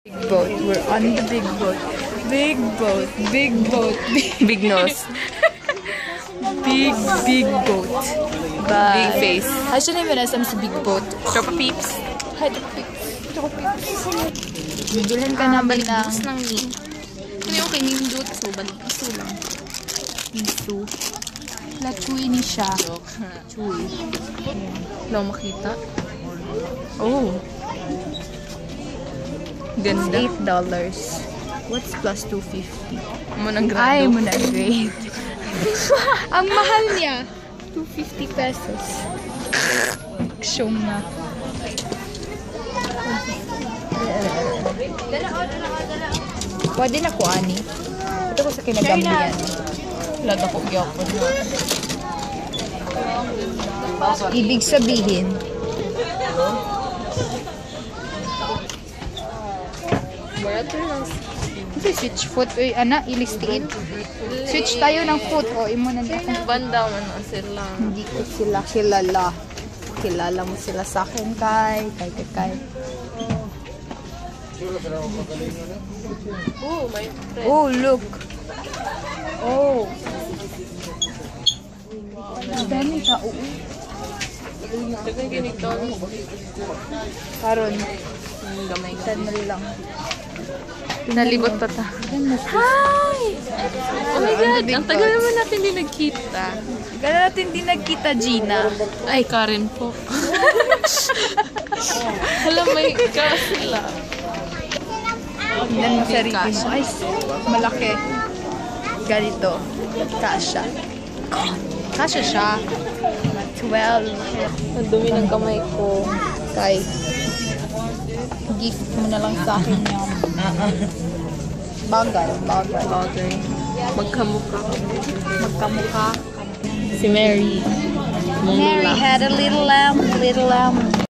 Big boat. We're on the big boat. Big boat. Big boat. Big nose. Big boat. Bye. Big face. Actually, manasam sa big boat. Tropa peeps. Hi, Tropa peeps. Bibilhan ka namin ng... Bus ng ni. Kani okay, nindot. So, balik iso lang. Isu. Lachuy ni siya. Chuy. Wala makita. Oh. Ganda. $8. What's plus 250? Munang Ay, grado. muna great. Ang mahal niya. 250 pesos. Action na. Pwede na ko, ani. Ito ko sa kinagambihan. Lada ko gyapon na. Ibig sabihin, Barato lang. kasi switch foot. Uy, ana, ilistiin. Switch tayo ng foot. O, imo na dito. Banda man na sila. Hindi ko sila kilala. Kilala mo sila sa akin, Kai. Kai. Oh, my friend. Oh, look. Oh. Ang daming tao. Dagang ginito. Karon, Gamay. 10 lang. Nalibot pa ta. Hi! Oh my God! Ang tagal naman natin din nagkita. Gano'n natin di nagkita, Gina. Ay, Karen po. Hala, may ka sila. Tingnan mo sarili mo. Ay, malaki. Ganito. Kasha. Kasha siya. 12. Ang dumi ng kamay ko. Kay, gift mo na lang sa akin yung bagay. Bagay. Magkamukha. Magkamukha. Si Mary. Mary had a little lamb.